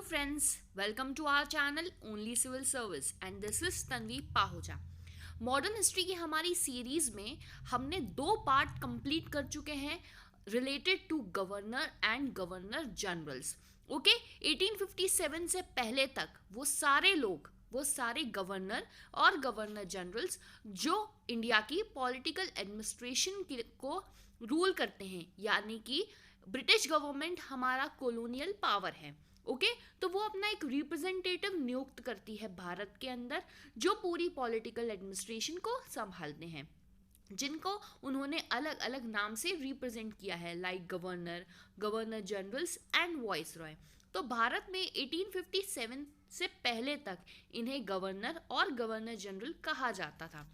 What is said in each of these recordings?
friends, welcome to our channel Only Civil Service and this is Tanvi Pahuja. Modern history की हमारी series में हमने 2 part complete कर चुके हैं related to governor and governor generals. Okay, 1857 से पहले तक वो सारे गवर्नर और गवर्नर जनरल्स जो इंडिया की पॉलिटिकल एडमिनिस्ट्रेशन को रूल करते हैं, यानी कि ब्रिटिश गवर्नमेंट हमारा कॉलोनियल पावर है। ओके तो वो अपना एक रिप्रेजेंटेटिव नियुक्त करती है भारत के अंदर, जो पूरी पॉलिटिकल एडमिनिस्ट्रेशन को संभालते हैं, जिनको उन्होंने अलग अलग नाम से रिप्रेजेंट किया है, like governor, governor generals and viceroy. तो भारत में 1857 से पहले तक इन्हें गवर्नर और गवर्नर जनरल कहा जाता था,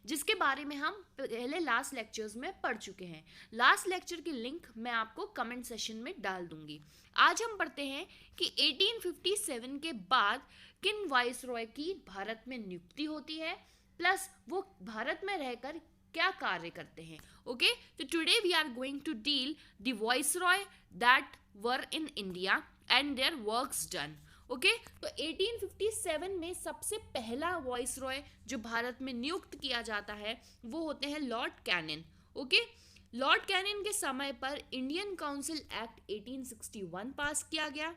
जिसके बारे में हम पहले लास्ट लेक्चर्स में पढ़ चुके हैं। लास्ट लेक्चर की लिंक मैं आपको कमेंट सेशन में डाल दूंगी। आज हम पढ़ते हैं कि 1857 के बाद किन वाइसरॉय की भारत में नियुक्ति होती है, प्लस वो भारत में रहकर क्या कार्य करते हैं। ओके तो today we are going to deal the viceroy that were in India and their works done. Okay तो 1857 में सबसे पहला वॉइसरॉय जो भारत में नियुक्त किया जाता है वो होते हैं Lord Canning. Okay Lord Canning के समय पर इंडियन काउंसिल एक्ट 1861 पास किया गया।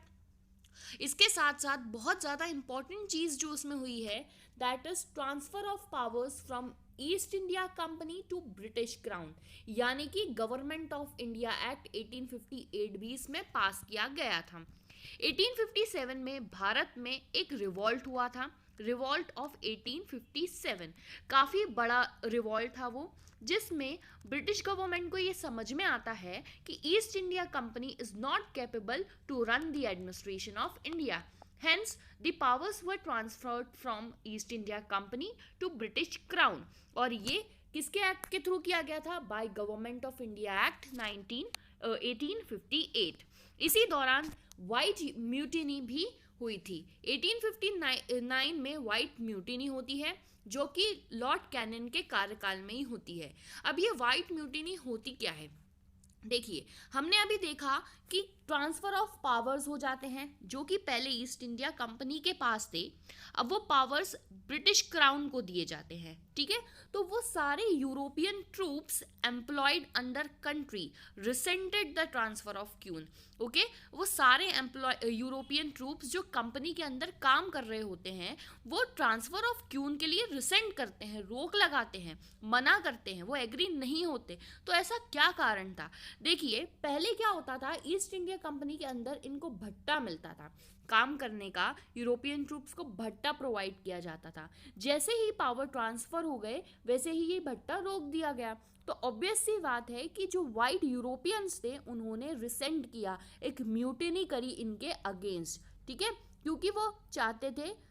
इसके साथ साथ बहुत ज़्यादा इंपॉर्टेंट चीज़ जो उसमें हुई है, that is transfer of powers from East India Company to British crown, यानी कि गवर्नमेंट ऑफ इंडिया एक्ट 1858 भी इसमें पास किया गया था। 1857 में भारत में एक रिवॉल्ट हुआ था, रिवॉल्ट ऑफ 1857। काफ़ी बड़ा रिवॉल्ट था वो, जिसमें ब्रिटिश गवर्नमेंट को ये समझ में आता है कि East India Company is not capable to run the administration of India, hence the powers were transferred from East India Company to British Crown। और ये किसके एक्ट के थ्रू किया गया था? By government of India act 1858। इसी दौरान white mutiny भी हुई थी। 1859 में वाइट म्यूटिनी होती है, जो कि लॉर्ड कैनिंग के कार्यकाल में ही होती है। अब ये वाइट म्यूटिनी होती क्या है? देखिए, हमने अभी देखा कि ट्रांसफर ऑफ पावर्स हो जाते हैं जो कि पहले ईस्ट इंडिया कंपनी के पास थे, अब वो पावर्स ब्रिटिश क्राउन को दिए जाते हैं। ठीक है, तो वो सारे European troops employed under country resented the transfer of queen. Okay वो सारे यूरोपियन ट्रूप्स जो कंपनी के अंदर काम कर रहे होते हैं, वो ट्रांसफर ऑफ क्यून के लिए रिसेंट करते हैं, रोक लगाते हैं, मना करते हैं, वो एग्री नहीं होते। तो ऐसा क्या कारण था? देखिए, पहले क्या होता था, ईस्ट इंडिया कंपनी के अंदर इनको भट्टा मिलता था काम करने का, यूरोपियन ट्रूप्स को भट्टा प्रोवाइड किया जाता था। जैसे ही पावर ट्रांसफर हो गए, वैसे ही ये भट्टा रोक दिया गया। तो ऑब्वियस सी बात है कि जो वाइट यूरोपियंस थे उन्होंने रिसेंट किया, एक म्यूटिनी करी इनके अगेंस्ट। ठीक है, क्योंकि वो चाहते थे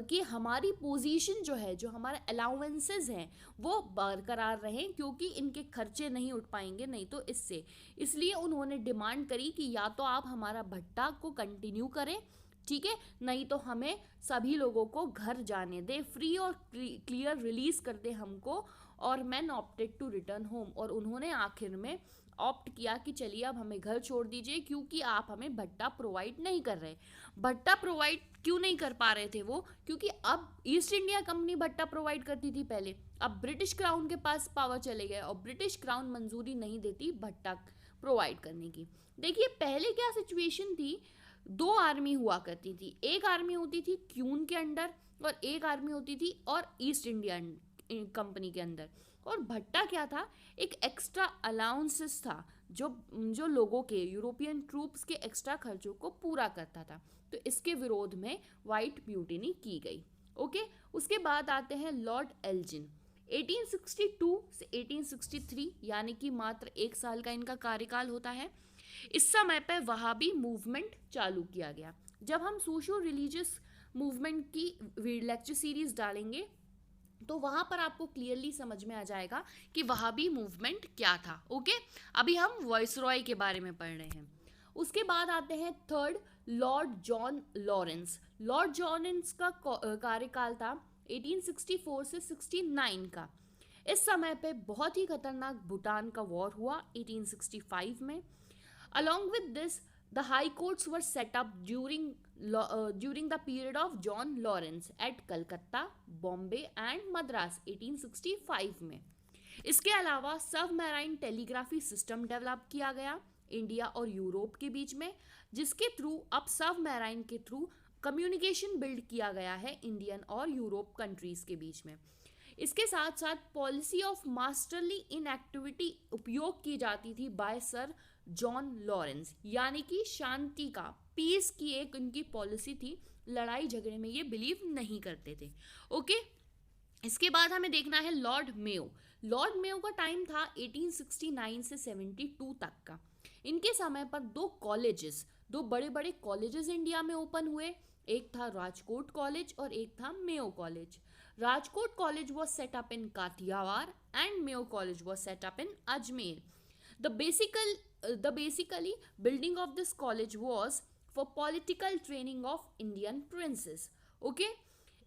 कि हमारी पोजीशन जो है, जो हमारे अलाउंसेस हैं, वो बरकरार रहें, क्योंकि इनके खर्चे नहीं उठ पाएंगे नहीं तो इसलिए उन्होंने डिमांड करी कि या तो आप हमारा भट्टा को कंटिन्यू करें, ठीक है, नहीं तो हमें सभी लोगों को घर जाने दे, फ्री और क्लियर रिलीज कर दे हमको। और man opted to return home, और उन्होंने आखिर में ऑप्ट किया कि चलिए अब हमें घर छोड़ दीजिए, क्योंकि आप हमें भट्टा प्रोवाइड नहीं कर रहे। भट्टा प्रोवाइड क्यों नहीं कर पा रहे थे वो? क्योंकि अब ईस्ट इंडिया कंपनी भट्टा प्रोवाइड करती थी पहले, अब ब्रिटिश क्राउन के पास पावर चले गए और ब्रिटिश क्राउन मंजूरी नहीं देती भट्टा प्रोवाइड करने की। देखिए, पहले क्या सिचुएशन थी, 2 आर्मी हुआ करती थी, एक आर्मी होती थी क्यून के अंडर और एक आर्मी होती थी और ईस्ट इंडिया कंपनी के अंदर। और भट्टा क्या था? एक एक्स्ट्रा अलाउंसेस था जो लोगों के, यूरोपियन ट्रूप्स के एक्स्ट्रा खर्चों को पूरा करता था। तो इसके विरोध में वाइट म्यूटिनी की गई। ओके उसके बाद आते हैं लॉर्ड एल्जिन। 1862 से 1863, यानी कि मात्र 1 साल का इनका कार्यकाल होता है। इस समय पर वहाबी मूवमेंट चालू किया गया। जब हम सोशो रिलीजियस मूवमेंट की लेक्चर सीरीज डालेंगे तो वहाँ पर आपको क्लियरली समझ में आ जाएगा कि वहाबी मूवमेंट क्या था। ओके अभी हम वॉइसरॉय के बारे में पढ़ रहे हैं। उसके बाद आते हैं third, Lord John Lawrence. Lord Lawrence का कार्यकाल था 1864 से 69 का। इस समय पे बहुत ही खतरनाक भूटान का वॉर हुआ 1865 में। Along with this The high courts were set up during the period of John Lawrence at Calcutta, Bombay and Madras 1865 में. इसके अलावा सबमरीन टेलीग्राफी सिस्टम डेवलप किया गया इंडिया और यूरोप के बीच में, जिसके थ्रू अब सबमरीन के थ्रू कम्युनिकेशन बिल्ड किया गया है इंडियन और यूरोप कंट्रीज के बीच में. इसके साथ साथ पॉलिसी ऑफ मास्टरली इनएक्टिविटी उपयोग की जाती थी बाय सर जॉन लॉरेंस, यानी कि शांति का, पीस की एक उनकी पॉलिसी थी, लड़ाई झगड़े में ये बिलीव नहीं करते थे. ओके, इसके बाद हमें देखना है लॉर्ड मेयो. लॉर्ड मेयो का टाइम था 1869 से 72 तक का. इनके समय पर दो बड़े बड़े कॉलेजेस इंडिया में ओपन हुए. एक था राजकोट कॉलेज और एक था Mayo college. Rajkot college was set up in Kathiawar and Mayo College was set up in Ajmer. The basically building of this college was for political training of Indian princes. Okay?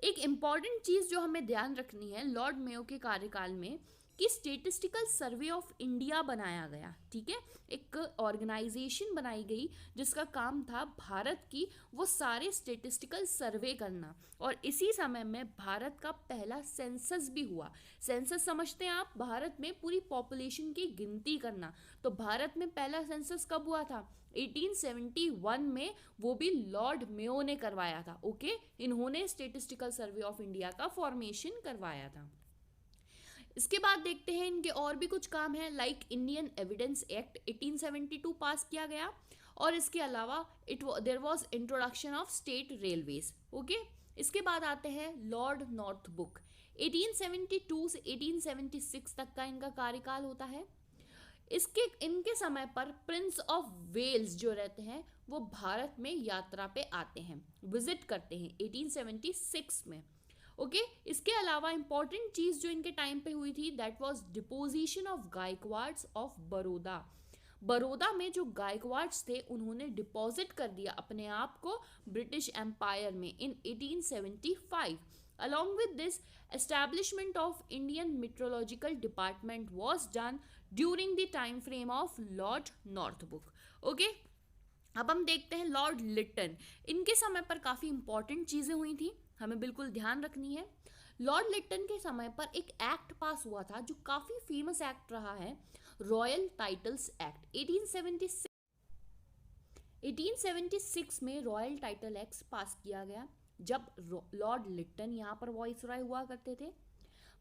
एक important चीज़ जो हमें ध्यान रखनी है Lord Mayo के कार्यकाल में कि स्टेटिस्टिकल सर्वे ऑफ इंडिया बनाया गया. ठीक है, एक ऑर्गेनाइजेशन बनाई गई जिसका काम था भारत की वो सारे स्टेटिस्टिकल सर्वे करना. और इसी समय में भारत का पहला सेंसस भी हुआ. सेंसस समझते हैं आप, भारत में पूरी पॉपुलेशन की गिनती करना. तो भारत में पहला सेंसस कब हुआ था? 1871 में, वो भी लॉर्ड मेयो ने करवाया था. ओके, इन्होंने स्टेटिस्टिकल सर्वे ऑफ इंडिया का फॉर्मेशन करवाया था. इसके बाद देखते हैं इनके और भी कुछ काम है, like Indian Evidence Act 1872 pass किया गया. और इसके अलावा there was introduction of state railways. Okay, इसके बाद आते हैं लॉर्ड नॉर्थ बुक. 1872 से 1876 तक का इनका कार्यकाल होता है. इनके समय पर प्रिंस ऑफ वेल्स जो रहते हैं वो भारत में यात्रा पे आते हैं, विजिट करते हैं 1876 में. ओके, इसके अलावा इंपॉर्टेंट चीज़ जो इनके टाइम पे हुई थी that was deposition of Gaikwad's of Baroda. Baroda में जो गायकवाड्स थे उन्होंने डिपॉजिट कर दिया अपने आप को ब्रिटिश एम्पायर में इन 1875. Along with this, establishment of Indian Meteorological Department was done during the time frame of Lord Northbrook. Okay? अब हम देखते हैं लॉर्ड लिटन. इनके समय पर काफ़ी इंपॉर्टेंट चीज़ें हुई थी, हमें बिल्कुल ध्यान रखनी है. लॉर्ड लिटन के समय पर एक एक्ट पास हुआ था जो काफ़ी फेमस एक्ट रहा है, रॉयल टाइटल्स एक्ट. 1876 में रॉयल टाइटल एक्ट पास किया गया जब लॉर्ड लिटन यहाँ पर वॉइसरॉय हुआ करते थे.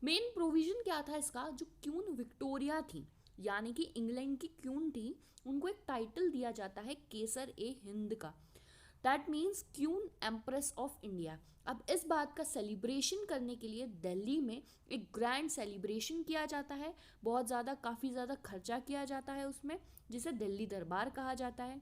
मेन प्रोविजन क्या था इसका, जो क्वीन विक्टोरिया थी यानी कि इंग्लैंड की क्वीन थी, उनको एक टाइटल दिया जाता है केसर ए हिंद का. That means queen empress of India. अब इस बात का सेलिब्रेशन करने के लिए दिल्ली में एक ग्रैंड सेलिब्रेशन किया जाता है. काफ़ी ज़्यादा खर्चा किया जाता है उसमें, जिसे दिल्ली दरबार कहा जाता है.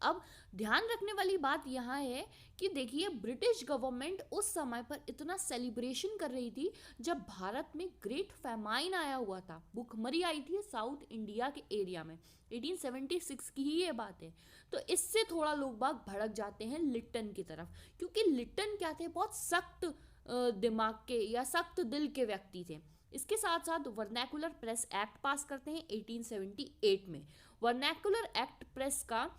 अब ध्यान रखने वाली बात यहाँ है कि देखिए ब्रिटिश गवर्नमेंट उस समय पर इतना सेलिब्रेशन कर रही थी जब भारत में ग्रेट फैमाइन आया हुआ था, भूखमरी आई थी साउथ इंडिया के एरिया में. 1876 की ही ये बात है. तो इससे थोड़ा लोग बाग भड़क जाते हैं लिटन की तरफ, क्योंकि लिटन क्या थे, बहुत सख्त दिमाग के या सख्त दिल के व्यक्ति थे. इसके साथ साथ वर्नैकुलर प्रेस एक्ट पास करते हैं 1878 में. वर्नैकुलर एक्ट प्रेस का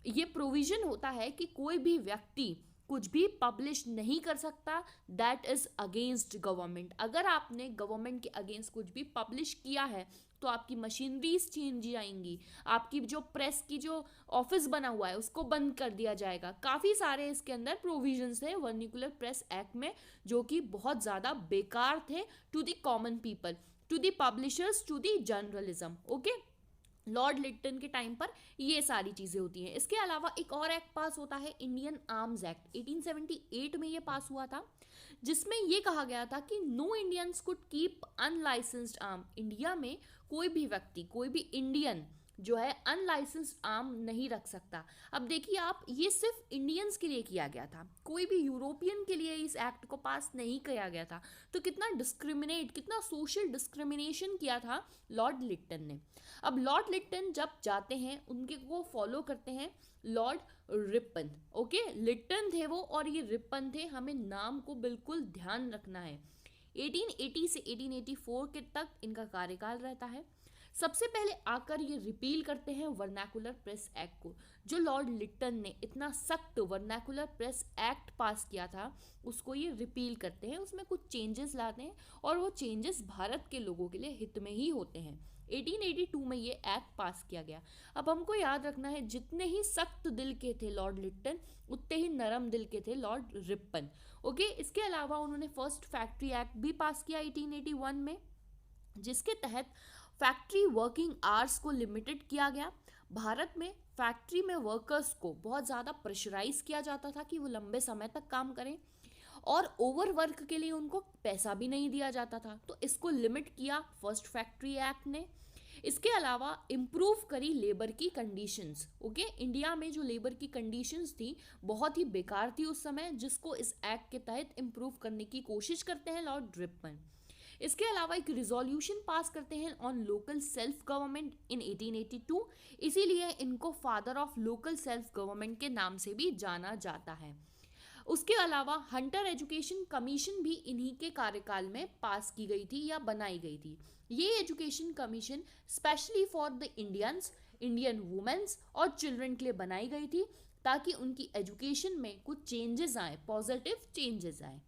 ये प्रोविजन होता है कि कोई भी व्यक्ति कुछ भी पब्लिश नहीं कर सकता दैट इज अगेंस्ट गवर्नमेंट. अगर आपने गवर्नमेंट के अगेंस्ट कुछ भी पब्लिश किया है तो आपकी मशीनरीज चेंज जाएंगी, आपकी जो प्रेस की जो ऑफिस बना हुआ है उसको बंद कर दिया जाएगा. काफ़ी सारे इसके अंदर प्रोविजंस थे वर्निकुलर प्रेस एक्ट में जो कि बहुत ज़्यादा बेकार थे to the common people, to the publishers, to the journalism. Okay, Lord Lytton के टाइम पर ये सारी चीज़ें होती हैं. इसके अलावा एक और एक्ट पास होता है इंडियन आर्म्स एक्ट. 1878 में ये पास हुआ था, जिसमें ये कहा गया था कि no Indians could keep unlicensed arm. India में कोई भी व्यक्ति, कोई भी इंडियन जो है अनलाइसेंस्ड आर्म नहीं रख सकता. अब देखिए आप, ये सिर्फ इंडियंस के लिए किया गया था, कोई भी यूरोपियन के लिए इस एक्ट को पास नहीं किया गया था. तो कितना सोशल डिस्क्रिमिनेशन किया था लॉर्ड लिटन ने. अब लॉर्ड लिटन जब जाते हैं उनके को फॉलो करते हैं लॉर्ड रिपन. ओके, लिटन थे वो और ये रिपन थे, हमें नाम को बिल्कुल ध्यान रखना है. 1880 से 1884 के तक इनका कार्यकाल रहता है. सबसे पहले आकर ये रिपील करते हैं वर्नाकुलर प्रेस एक्ट को। जो लॉर्ड लिटन ने इतना सख्त वर्नाकुलर प्रेस एक्ट पास किया था उसको ये रिपील करते हैं, उसमें कुछ चेंजेस लाते हैं और वो चेंजेस भारत के लोगों के लिए हित में ही होते हैं। 1882 में ये एक्ट पास किया गया। अब हमको याद रखना है जितने ही सख्त दिल के थे लॉर्ड लिटन उतने ही नरम दिल के थे लॉर्ड रिपन। ओके, इसके अलावा उन्होंने फर्स्ट फैक्ट्री एक्ट भी पास किया 1881 में, जिसके तहत फैक्ट्री वर्किंग आवर्स को लिमिटेड किया गया। भारत में फैक्ट्री में वर्कर्स को बहुत ज़्यादा प्रेशराइज किया जाता था कि वो लंबे समय तक काम करें और ओवर वर्क के लिए उनको पैसा भी नहीं दिया जाता था, तो इसको लिमिट किया फर्स्ट फैक्ट्री एक्ट ने। इसके अलावा इम्प्रूव करी लेबर की कंडीशंस। ओके, इंडिया में जो लेबर की कंडीशंस थी बहुत ही बेकार थी उस समय, जिसको इस एक्ट के तहत इम्प्रूव करने की कोशिश करते हैं लॉर्ड रिपन। इसके अलावा एक रिजोल्यूशन पास करते हैं on local self government in 1882, इसीलिए इनको father of local self government के नाम से भी जाना जाता है। उसके अलावा हंटर एजुकेशन कमीशन भी इन्हीं के कार्यकाल में पास की गई थी या बनाई गई थी। ये education commission specially for the Indian womens और चिल्ड्रन के लिए बनाई गई थी, ताकि उनकी एजुकेशन में कुछ चेंजेस आए, पॉजिटिव चेंजेस आए।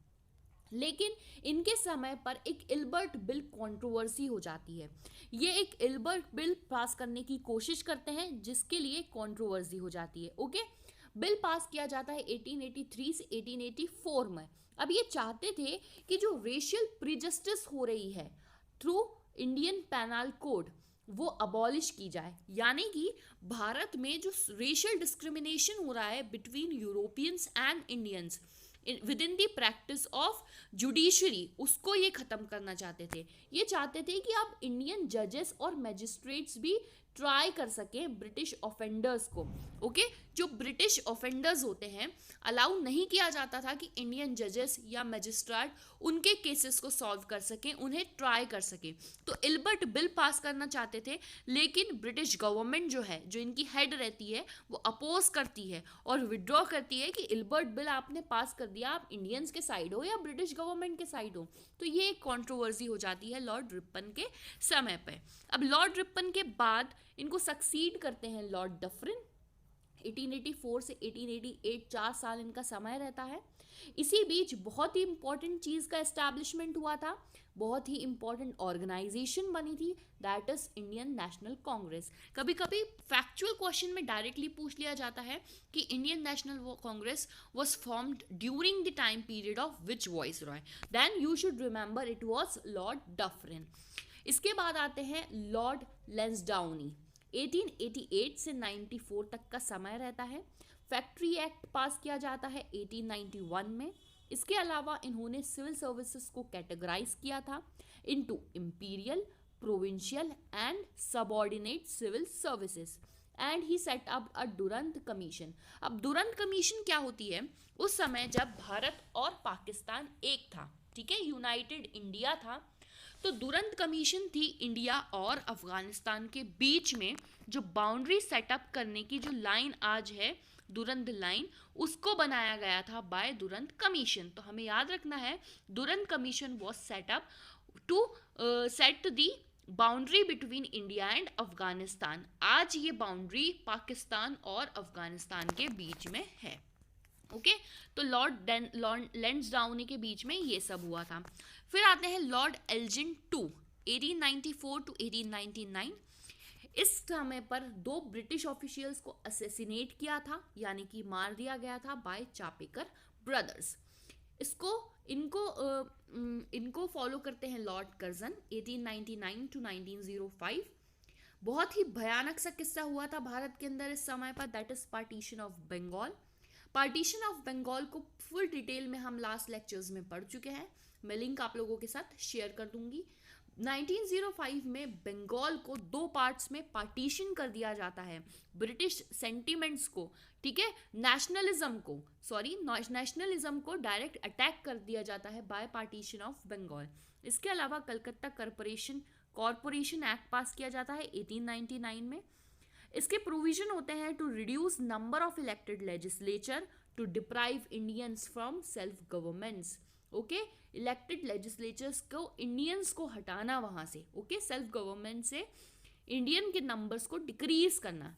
लेकिन इनके समय पर एक इल्बर्ट बिल कंट्रोवर्सी हो जाती है। ये एक इल्बर्ट बिल पास करने की कोशिश करते हैं जिसके लिए कंट्रोवर्सी हो जाती है। ओके, बिल पास किया जाता है 1883 से 1884 में। अब ये चाहते थे कि जो रेशियल प्रिजस्टिस हो रही है थ्रू इंडियन पेनल कोड वो अबॉलिश की जाए, यानी कि भारत में जो रेशियल डिस्क्रिमिनेशन हो रहा है between Europeans and Indians with in the practice of judiciary, उसको ये ख़त्म करना चाहते थे। ये चाहते थे कि अब इंडियन जजेस और मैजिस्ट्रेट्स भी ट्राई कर सकें ब्रिटिश ऑफेंडर्स को। ओके, जो ब्रिटिश ऑफेंडर्स होते हैं अलाउ नहीं किया जाता था कि इंडियन जजेस या मैजिस्ट्रेट उनके केसेस को सॉल्व कर सकें, उन्हें ट्राई कर सकें। तो इल्बर्ट बिल पास करना चाहते थे, लेकिन ब्रिटिश गवर्नमेंट जो है, जो इनकी हेड रहती है, वो अपोज करती है और विड्रॉ करती है कि इल्बर्ट बिल आपने पास कर दिया, आप इंडियंस के साइड हो या ब्रिटिश गवर्नमेंट के साइड हो। तो ये एक कॉन्ट्रोवर्सी हो जाती है लॉर्ड रिपन के समय पर। अब लॉर्ड रिपन के बाद इनको सक्सीड करते हैं लॉर्ड डफरिन। 1884 से 1888 4 साल इनका समय रहता है। इसी बीच बहुत ही इंपॉर्टेंट चीज़ का एस्टैब्लिशमेंट हुआ था, बहुत ही इंपॉर्टेंट ऑर्गेनाइजेशन बनी थी, that is Indian National Congress. कभी कभी फैक्चुअल क्वेश्चन में डायरेक्टली पूछ लिया जाता है कि Indian National Congress was formed during the time period of which viceroy, then you should remember it was Lord Dufferin. इसके बाद आते हैं लॉर्ड लैंसडाउनी। 1888 से 94 तक का समय रहता है। फैक्ट्री एक्ट पास किया जाता है 1891 में। इसके अलावा इन्होंने सिविल सर्विसेज को कैटेगराइज किया था into imperial, provincial and subordinate civil services and he set up a Durand commission. अब दुरंत कमीशन क्या होती है? उस समय जब भारत और पाकिस्तान एक था, ठीक है, यूनाइटेड इंडिया था, तो दुरंत कमीशन थी इंडिया और अफगानिस्तान के बीच में जो बाउंड्री सेटअप करने की जो लाइन आज है दुरंत लाइन, उसको बनाया गया था बाय दुरंत कमीशन। तो हमें याद रखना है Durand commission was set up to set the boundary between India and Afghanistan. आज ये बाउंड्री पाकिस्तान और अफगानिस्तान के बीच में है। ओके, तो लॉर्ड लैंसडाउनी के बीच में ये सब हुआ था। फिर आते हैं लॉर्ड एल्जिन टू 1894 टू 1899। इस समय पर 2 ब्रिटिश ऑफिशियल्स को असैसिनेट किया था, यानी कि मार दिया गया था बाय चापेकर ब्रदर्स। इनको फॉलो करते हैं लॉर्ड कर्जन 1899 टू 1905। बहुत ही भयानक सा किस्सा हुआ था भारत के अंदर इस समय पर, that is partition of Bengal. Partition of Bengal को फुल डिटेल में हम लास्ट लेक्चर्स में पढ़ चुके हैं, मैं लिंक आप लोगों के साथ शेयर कर दूंगी। 1905 में बंगाल को 2 पार्ट्स में पार्टीशन कर दिया जाता है। ब्रिटिश सेंटिमेंट्स को, ठीक है, नेशनलिज्म को डायरेक्ट अटैक कर दिया जाता है बाय पार्टीशन ऑफ बंगाल। इसके अलावा कलकत्ता कॉरपोरेशन एक्ट पास किया जाता है 1899 में। इसके प्रोविजन होते हैं to reduce number of elected legislature to deprive Indians from self governments. Okay, elected legislatures को इंडियंस को हटाना वहाँ से, ओके, सेल्फ गवर्नमेंट से इंडियन के नंबर्स को डिक्रीज करना।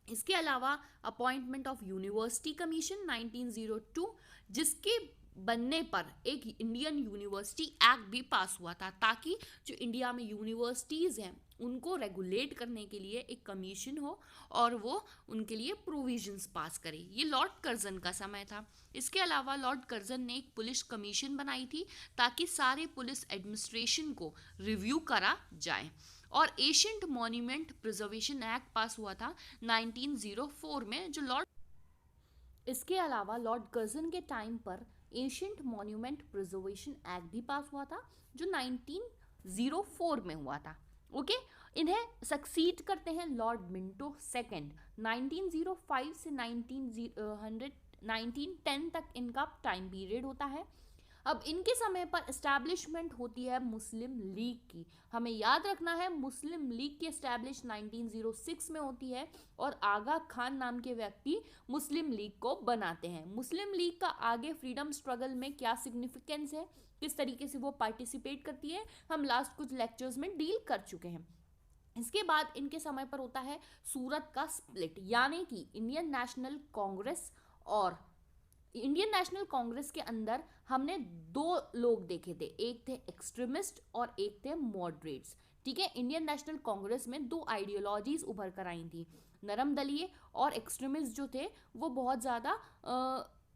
इसके अलावा अपॉइंटमेंट ऑफ यूनिवर्सिटी कमीशन 1902, जिसके बनने पर एक इंडियन यूनिवर्सिटी एक्ट भी पास हुआ था, ताकि जो इंडिया में यूनिवर्सिटीज़ हैं उनको रेगुलेट करने के लिए एक कमीशन हो और वो उनके लिए प्रोविजंस पास करे। ये लॉर्ड कर्जन का समय था। इसके अलावा लॉर्ड कर्जन ने एक पुलिस कमीशन बनाई थी ताकि सारे पुलिस एडमिनिस्ट्रेशन को रिव्यू करा जाए। और एशियंट मॉन्यूमेंट प्रिजर्वेशन एक्ट पास हुआ था 1904 में, जो लॉर्ड इसके अलावा लॉर्ड कर्जन के टाइम पर एशियंट मॉन्यूमेंट प्रिजर्वेशन एक्ट भी पास हुआ था, जो 1904 में हुआ था। ओके, इन्हें सक्सीड करते हैं लॉर्ड मिंटो सेकेंड। 1905 से 1910 तक इनका टाइम पीरियड होता है। अब इनके समय पर एस्टैब्लिशमेंट होती है मुस्लिम लीग की। हमें याद रखना है, मुस्लिम लीग की एस्टैब्लिश 1906 में होती है और आगा खान नाम के व्यक्ति मुस्लिम लीग को बनाते हैं। मुस्लिम लीग का आगे फ्रीडम स्ट्रगल में क्या सिग्निफिकेंस है, किस तरीके से वो पार्टिसिपेट करती है, हम लास्ट कुछ लेक्चर्स में डील कर चुके हैं। इसके बाद इनके समय पर होता है सूरत का स्प्लिट, यानी कि इंडियन नेशनल कांग्रेस और इंडियन नेशनल कांग्रेस के अंदर हमने दो लोग देखे थे, एक थे एक्सट्रीमिस्ट और एक थे मॉडरेट्स। ठीक है, इंडियन नेशनल कांग्रेस में दो आइडियोलॉजीज उभर कर आई थी, नरम दलीय और एक्सट्रीमिस्ट जो थे वो बहुत ज़्यादा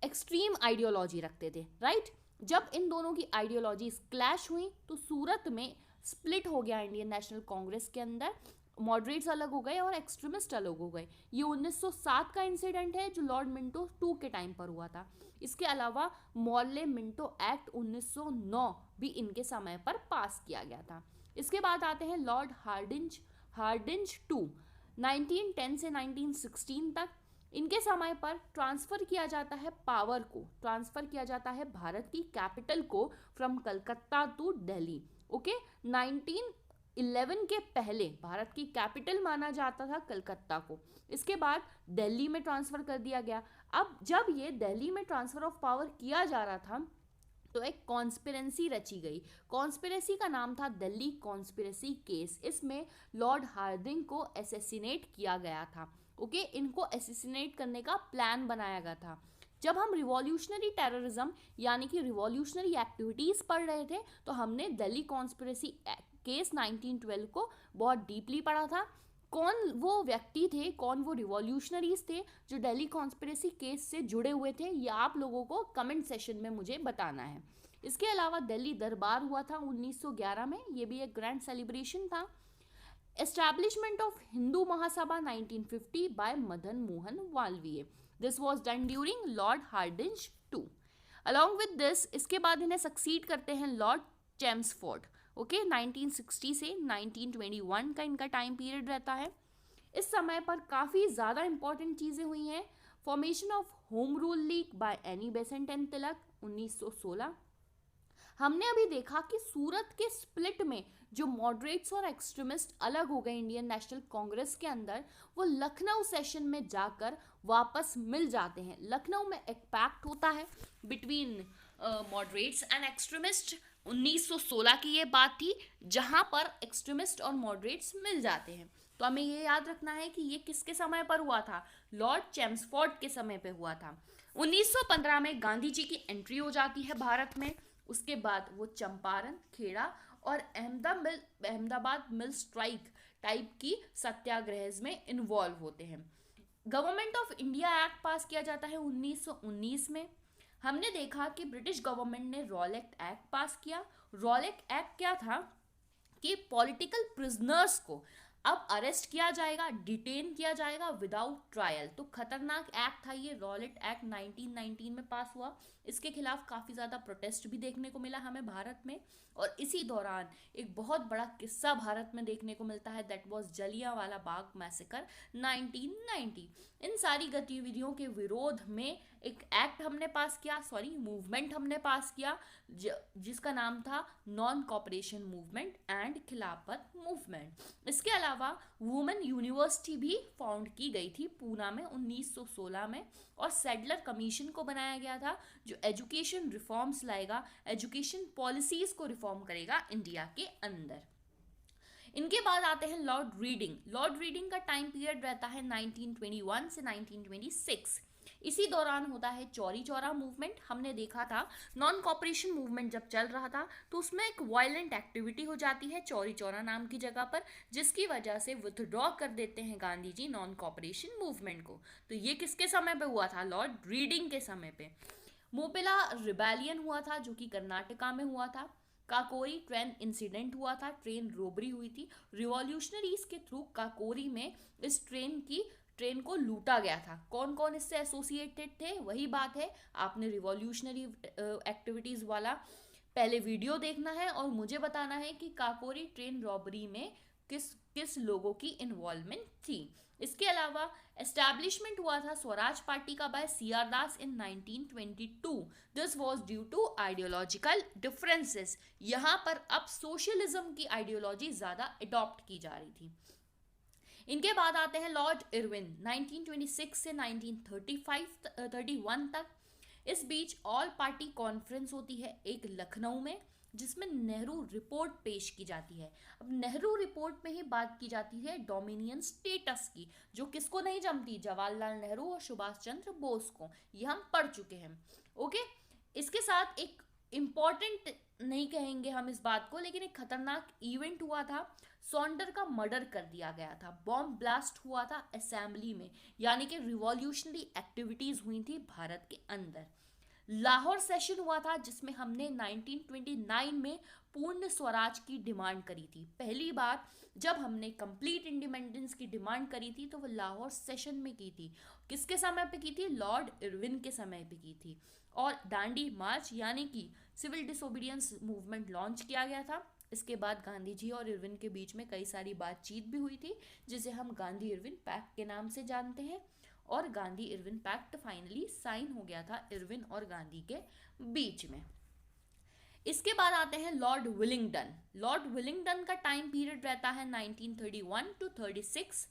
एक्सट्रीम आइडियोलॉजी रखते थे, राइट। जब इन दोनों की आइडियोलॉजीज क्लैश हुई तो सूरत में स्प्लिट हो गया इंडियन नेशनल कांग्रेस के अंदर, मॉडरेट्स अलग हो गए और एक्सट्रीमिस्ट अलग हो गए। ये 1907 का इंसिडेंट है जो लॉर्ड मिंटो 2 के टाइम पर हुआ था। इसके अलावा मॉर्ले मिंटो एक्ट 1909 भी इनके समय पर पास किया गया था। इसके बाद आते हैं लॉर्ड हार्डिंज 2, 1910 से 1916 तक। इनके समय पर ट्रांसफ़र किया जाता है पावर को, ट्रांसफ़र किया जाता है भारत की कैपिटल को from Calcutta to Delhi. Okay, 1911 के पहले भारत की कैपिटल माना जाता था कलकत्ता को, इसके बाद दिल्ली में ट्रांसफ़र कर दिया गया। अब जब ये दिल्ली में ट्रांसफ़र ऑफ पावर किया जा रहा था तो एक कॉन्स्पिरेसी रची गई। कॉन्स्पिरेसी का नाम था दिल्ली कॉन्स्पिरेसी केस। इसमें लॉर्ड हार्डिंग को एसेसिनेट किया गया था। ओके, इनको एसेसिनेट करने का प्लान बनाया गया था। जब हम रिवॉल्यूशनरी टेररिज्म यानी कि रिवॉल्यूशनरी एक्टिविटीज़ पढ़ रहे थे तो हमने दिल्ली कॉन्स्पिरेसी केस 1912 को बहुत डीपली पढ़ा था। कौन वो व्यक्ति थे, कौन वो रिवॉल्यूशनरीज थे जो दिल्ली कॉन्स्पिरेसी केस से जुड़े हुए थे, ये आप लोगों को कमेंट सेशन में मुझे बताना है। इसके अलावा दिल्ली दरबार हुआ था 1911 में, ये भी एक ग्रैंड सेलिब्रेशन था। Establishment of Hindu Mahasabha 1950 by Madan Mohan Malaviya, this was done during Lord Hardinge 2। Along with this, इसके बाद इन्हें सक्सीड करते हैं लॉर्ड चेम्सफोर्ड। ओके, 1960 से 1921 का इनका टाइम पीरियड रहता है। इस समय पर काफ़ी ज़्यादा इंपॉर्टेंट चीज़ें हुई हैं। Formation of home rule league by Annie Besant and Tilak 1916। हमने अभी देखा कि सूरत के स्प्लिट में जो मॉडरेट्स और एक्सट्रीमिस्ट अलग हो गए इंडियन नेशनल कांग्रेस के अंदर, वो लखनऊ सेशन में जाकर वापस मिल जाते हैं। लखनऊ में एक पैक्ट होता है बिटवीन मॉडरेट्स एंड एक्सट्रीमिस्ट। 1916 की ये बात थी जहां पर एक्सट्रीमिस्ट और मॉडरेट्स मिल जाते हैं। तो हमें ये याद रखना है कि ये किसके समय पर हुआ था, लॉर्ड चेम्सफोर्ड के समय पे हुआ था। 1915 में गांधी जी की एंट्री हो जाती है भारत में। उसके बाद वो चंपारण, खेड़ा और अहमदाबाद मिल स्ट्राइक टाइप की सत्याग्रह में इन्वॉल्व होते हैं। गवर्नमेंट ऑफ इंडिया एक्ट पास किया जाता है 1919 में। हमने देखा कि ब्रिटिश गवर्नमेंट ने रॉलेट एक्ट पास किया। रॉलेट एक्ट क्या था कि पॉलिटिकल प्रिजनर्स को अब अरेस्ट किया जाएगा, डिटेन किया जाएगा विदाउट ट्रायल। तो खतरनाक एक्ट था ये। रॉलेट एक्ट 1919 में पास हुआ। इसके खिलाफ काफ़ी ज़्यादा प्रोटेस्ट भी देखने को मिला हमें भारत में। और इसी दौरान एक बहुत बड़ा किस्सा भारत में देखने को मिलता है, that was Jallianwala Bagh massacre 1990। इन सारी गतिविधियों के विरोध में एक एक्ट हमने पास किया, मूवमेंट हमने पास किया जिसका नाम था नॉन कॉपरेशन मूवमेंट एंड खिलाफत मूवमेंट। इसके अलावा वुमेन यूनिवर्सिटी भी फाउंड की गई थी पूना में 1916 में, और सैडलर कमीशन को बनाया गया था जो एजुकेशन रिफॉर्म्स लाएगा, एजुकेशन पॉलिसीज को रिफॉर्म करेगा इंडिया के अंदर। इनके बाद आते हैं लॉर्ड रीडिंग। लॉर्ड रीडिंग का टाइम पीरियड रहता है 1921 से 1926। इसी दौरान होता है चौरी चौरा मूवमेंट। हमने देखा था नॉन कॉपरेशन मूवमेंट जब चल रहा था तो उसमें एक वायलेंट एक्टिविटी हो जाती है चौरी चौरा नाम की जगह पर, जिसकी वजह से विथड्रॉ कर देते हैं Gandhi ji non cooperation movement को। तो ये किसके समय पे हुआ था? लॉर्ड रीडिंग के समय पे। मोपिला रिबेलियन हुआ था जो कि कर्नाटका में हुआ था। काकोरी ट्रेन इंसिडेंट हुआ था, ट्रेन रोबरी हुई थी। रिवॉल्यूशनरीज के थ्रू काकोरी में इस ट्रेन को लूटा गया था। कौन कौन इससे एसोसिएटेड थे? वही बात है, आपने रिवॉल्यूशनरी एक्टिविटीज वाला पहले वीडियो देखना है और मुझे बताना है कि काकोरी ट्रेन रॉबरी में किस किस लोगों की इन्वॉल्वमेंट थी। इसके अलावा एस्टैब्लिशमेंट हुआ था स्वराज पार्टी का by C R Das in 1922। This was due to ideological differences. यहाँ पर अब सोशलिज्म की आइडियोलॉजी ज़्यादा अडॉप्ट की जा रही थी। इनके बाद आते हैं लॉर्ड इरविन 1926 से 1931 तक। इस बीच ऑल पार्टी कॉन्फ्रेंस होती है एक लखनऊ में, जिसमें नेहरू रिपोर्ट पेश की जाती है। अब नेहरू रिपोर्ट में ही बात की जाती है डोमिनियन स्टेटस की, जो किसको नहीं जमती? जवाहरलाल नेहरू और सुभाष चंद्र बोस को। ये हम पढ़ चुके हैं। ओके, इसके साथ एक इम्पॉर्टेंट, नहीं कहेंगे हम इस बात को, लेकिन एक खतरनाक इवेंट हुआ था। सॉन्डर का मर्डर कर दिया गया था। बॉम्ब ब्लास्ट हुआ था असेंबली में, यानी कि रिवॉल्यूशनरी एक्टिविटीज हुई थी भारत के अंदर। लाहौर सेशन हुआ था जिसमें हमने 1929 में पूर्ण स्वराज की डिमांड करी थी। पहली बार जब हमने कंप्लीट इंडिपेंडेंस की डिमांड करी थी तो वो लाहौर सेशन में की थी। किसके समय पे की थी? लॉर्ड इरविन के समय पे की थी। और दांडी मार्च यानी कि सिविल डिसोबीडियंस मूवमेंट लॉन्च किया गया था। इसके बाद गांधी जी और इरविन के बीच में कई सारी बातचीत भी हुई थी, जिसे हम गांधी इरविन पैक्ट के नाम से जानते हैं। और Gandhi Irwin pact finally sign हो गया था इरविन और गांधी के बीच में। इसके बाद आते हैं लॉर्ड विलिंगडन। लॉर्ड विलिंगडन का टाइम पीरियड रहता है 1931 टू 36।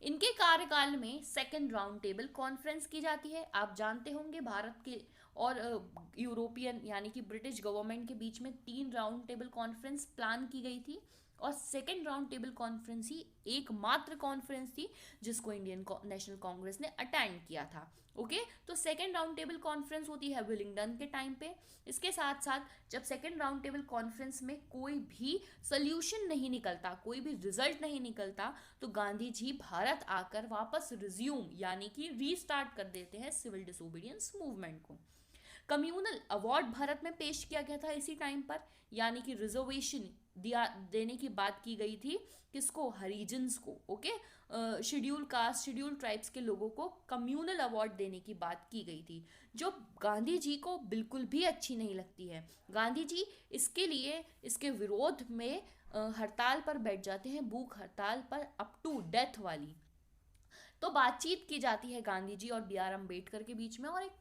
इनके कार्यकाल में सेकेंड राउंड टेबल कॉन्फ्रेंस की जाती है। आप जानते होंगे भारत के और यूरोपियन यानी कि ब्रिटिश गवर्नमेंट के बीच में 3 राउंड टेबल कॉन्फ्रेंस प्लान की गई थी, और सेकेंड राउंड टेबल कॉन्फ्रेंस ही एकमात्र कॉन्फ्रेंस थी जिसको इंडियन नेशनल कांग्रेस ने अटेंड किया था। ओके, तो सेकेंड राउंड टेबल कॉन्फ्रेंस होती है विलिंगडन के टाइम पे। इसके साथ साथ जब सेकेंड राउंड टेबल कॉन्फ्रेंस में कोई भी सोल्यूशन नहीं निकलता, कोई भी रिजल्ट नहीं निकलता, तो गांधी जी भारत आकर वापस रिज्यूम यानी कि रीस्टार्ट कर देते हैं सिविल डिसोबीडियंस मूवमेंट को। कम्युनल अवार्ड भारत में पेश किया गया था इसी टाइम पर, यानी कि रिजर्वेशन देने की बात की गई थी। किसको? हरिजन्स को। Okay, schedule caste schedule tribes के लोगों को कम्युनल अवार्ड देने की बात की गई थी, जो गांधी जी को बिल्कुल भी अच्छी नहीं लगती है। गांधी जी इसके लिए, इसके विरोध में हड़ताल पर बैठ जाते हैं, भूख हड़ताल पर अप टू डेथ वाली। तो बातचीत की जाती है गांधी जी और बी आर अम्बेडकर के बीच में, और एक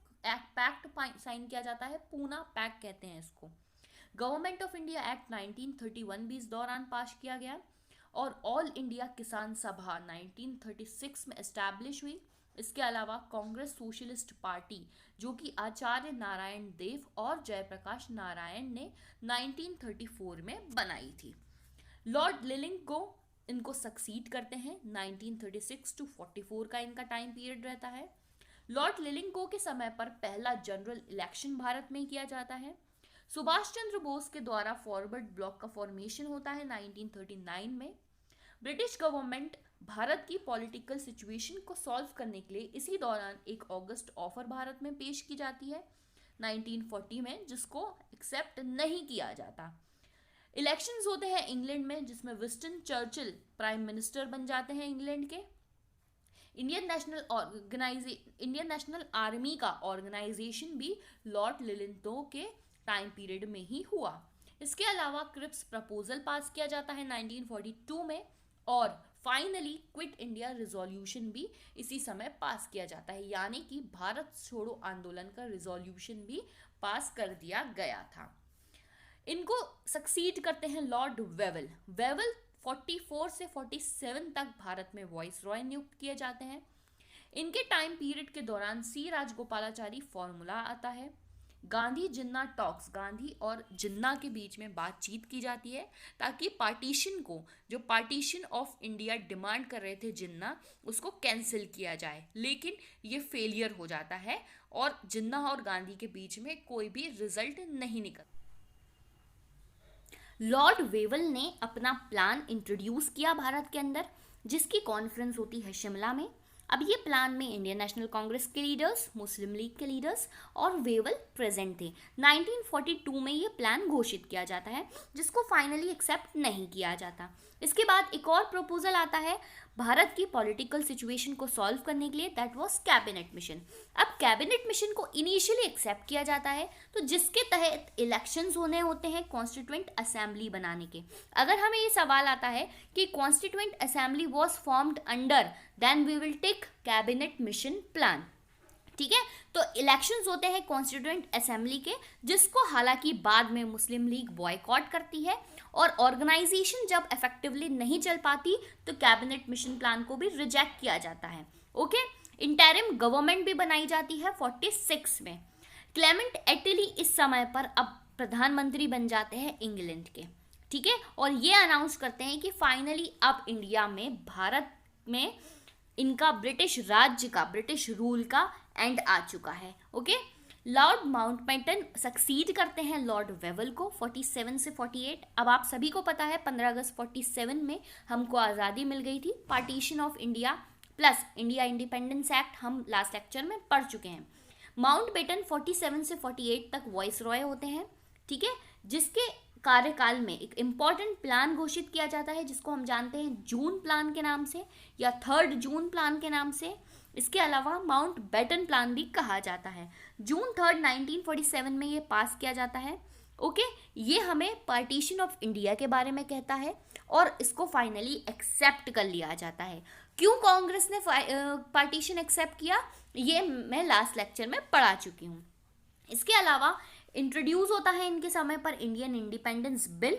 पैक्ट साइन किया जाता है, पूना पैक्ट कहते हैं इसको। गवर्नमेंट ऑफ इंडिया एक्ट 1931 भी इस दौरान पास किया गया, और ऑल इंडिया किसान सभा 1936 में एस्टैब्लिश हुई। इसके अलावा कांग्रेस सोशलिस्ट पार्टी, जो कि आचार्य नारायण देव और जयप्रकाश नारायण ने 1934 में बनाई थी। लॉर्ड लिलिंग को इनको सक्सीड करते हैं। 1936 टू 44 का इनका टाइम पीरियड रहता है। लॉर्ड लिलिंगको के समय पर पहला जनरल इलेक्शन भारत में किया जाता है। सुभाष चंद्र बोस के द्वारा फॉरवर्ड ब्लॉक का फॉर्मेशन होता है 1939 में। ब्रिटिश गवर्नमेंट भारत की पॉलिटिकल सिचुएशन को सॉल्व करने के लिए इसी दौरान एक अगस्त ऑफर भारत में पेश की जाती है 1940 में, जिसको एक्सेप्ट नहीं किया जाता। इलेक्शंस होते हैं इंग्लैंड में, जिसमें विंस्टन चर्चिल प्राइम मिनिस्टर बन जाते हैं इंग्लैंड के। इंडियन नेशनल आर्मी का ऑर्गेनाइजेशन भी लॉर्ड लिलिंगतो के टाइम पीरियड में ही हुआ। इसके अलावा क्रिप्स प्रपोजल पास किया जाता है 1942 में, और फाइनली क्विट इंडिया रिजोल्यूशन भी इसी समय पास किया जाता है, यानी कि भारत छोड़ो आंदोलन का रिजोल्यूशन भी पास कर दिया गया था। इनको सक्सीड करते हैं लॉर्ड वेवल। वेवल 44 से 47 तक भारत में वॉइस रॉय नियुक्त किए जाते हैं। इनके टाइम पीरियड के दौरान सी राजगोपालाचारी फॉर्मूला आता है। गांधी जिन्ना टॉक्स, गांधी और जिन्ना के बीच में बातचीत की जाती है ताकि पार्टीशन को, जो पार्टीशन ऑफ इंडिया डिमांड कर रहे थे जिन्ना, उसको कैंसिल किया जाए। लेकिन ये फेलियर हो जाता है और जिन्ना और गांधी के बीच में कोई भी रिजल्ट नहीं निकलता। लॉर्ड वेवल ने अपना प्लान इंट्रोड्यूस किया भारत के अंदर, जिसकी कॉन्फ्रेंस होती है शिमला में। अब ये प्लान में इंडियन नेशनल कांग्रेस के लीडर्स, मुस्लिम लीग के लीडर्स और वेवल प्रेजेंट थे। 1942 में ये प्लान घोषित किया जाता है, जिसको फाइनली एक्सेप्ट नहीं किया जाता। इसके बाद एक और प्रपोजल आता है भारत की पॉलिटिकल सिचुएशन को सॉल्व करने के लिए, दैट वाज कैबिनेट मिशन। अब कैबिनेट मिशन को इनिशियली एक्सेप्ट किया जाता है, तो जिसके तहत इलेक्शंस होने होते हैं कॉन्स्टिट्यूएंट असेंबली बनाने के। अगर हमें ये सवाल आता है कि constituent assembly was formed under, then we will take cabinet mission plan. ठीक है, तो इलेक्शंस होते हैं कॉन्स्टिट्यूएंट असेंबली के, जिसको हालांकि बाद में मुस्लिम लीग बॉयकॉट करती है, और ऑर्गेनाइजेशन जब इफेक्टिवली नहीं चल पाती तो कैबिनेट मिशन प्लान को भी रिजेक्ट किया जाता है। ओके, इंटरिम गवर्नमेंट भी बनाई जाती है 46 में। क्लेमेंट एटली इस समय पर अब प्रधानमंत्री बन जाते हैं इंग्लैंड के। ठीक है, और ये अनाउंस करते हैं कि फाइनली अब इंडिया में, भारत में इनका ब्रिटिश राज्य का, ब्रिटिश रूल का एंड आ चुका है। ओके, लॉर्ड माउंटबेटन सक्सीड करते हैं लॉर्ड वेवल को 47 से 48। अब आप सभी को पता है 15 अगस्त 47 में हमको आज़ादी मिल गई थी। Partition of India plus India independence act हम लास्ट लेक्चर में पढ़ चुके हैं। माउंटबेटन 47 से 48 तक वॉइस रॉय होते हैं। ठीक है, जिसके कार्यकाल में एक इम्पॉर्टेंट प्लान घोषित किया जाता है, जिसको हम जानते हैं जून प्लान के नाम से या 3rd जून प्लान के नाम से। इसके अलावा माउंटबेटन प्लान भी कहा जाता है। जून 3, 1947 में ये पास किया जाता है। ओके, ये हमें पार्टीशन ऑफ इंडिया के बारे में कहता है और इसको फाइनली एक्सेप्ट कर लिया जाता है। क्यों कांग्रेस ने पार्टीशन एक्सेप्ट किया, ये मैं लास्ट लेक्चर में पढ़ा चुकी हूँ। इसके अलावा इंट्रोड्यूस होता है इनके समय पर इंडियन इंडिपेंडेंस बिल,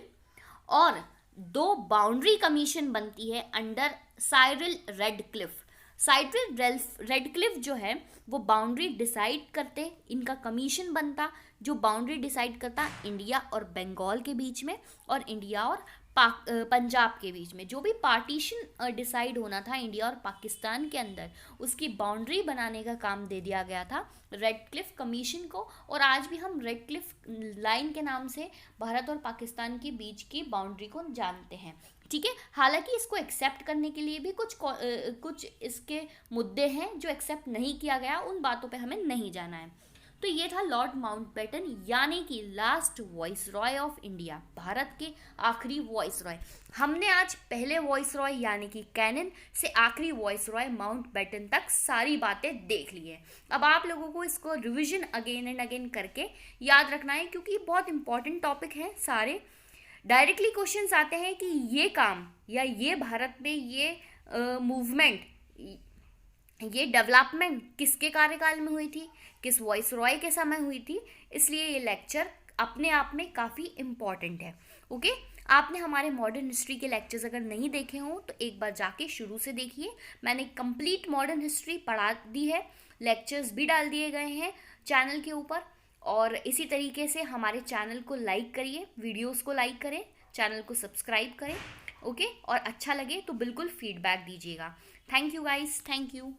और 2 बाउंड्री कमीशन बनती है under Cyril Radcliffe. Cyril Radcliffe जो है वो बाउंड्री डिसाइड करते, इनका कमीशन बनता जो बाउंड्री डिसाइड करता इंडिया और बंगाल के बीच में और इंडिया और पंजाब के बीच में। जो भी पार्टीशन डिसाइड होना था इंडिया और पाकिस्तान के अंदर, उसकी बाउंड्री बनाने का काम दे दिया गया था रेडक्लिफ कमीशन को, और आज भी हम रेडक्लिफ लाइन के नाम से भारत और पाकिस्तान के बीच की बाउंड्री को जानते हैं। ठीक है, हालांकि इसको एक्सेप्ट करने के लिए भी कुछ इसके मुद्दे हैं जो एक्सेप्ट नहीं किया गया, उन बातों पे हमें नहीं जाना है। तो ये था लॉर्ड माउंटबेटन, यानी कि last voice Roy of India, Bharat के आखिरी वॉइस रॉय। हमने आज पहले वॉइस रॉय यानी कि कैनन से आखिरी वॉइस रॉय माउंटबेटन तक सारी बातें देख ली है। अब आप लोगों को इसको रिविजन अगेन एंड अगेन करके याद रखना है, क्योंकि बहुत इंपॉर्टेंट टॉपिक है सारे। डायरेक्टली क्वेश्चंस आते हैं कि ये काम या ये भारत में ये मूवमेंट, ये डेवलपमेंट किसके कार्यकाल में हुई थी, किस वॉइस रॉय के समय हुई थी। इसलिए ये लेक्चर अपने आप में काफ़ी इम्पॉर्टेंट है। ओके, आपने हमारे मॉडर्न हिस्ट्री के लेक्चर्स अगर नहीं देखे हों तो एक बार जाके शुरू से देखिए। मैंने कंप्लीट मॉडर्न हिस्ट्री पढ़ा दी है, लेक्चर्स भी डाल दिए गए हैं चैनल के ऊपर। और इसी तरीके से हमारे चैनल को लाइक करिए, वीडियोस को लाइक करें, चैनल को सब्सक्राइब करें। ओके, और अच्छा लगे तो बिल्कुल फीडबैक दीजिएगा। Thank you guys, thank you.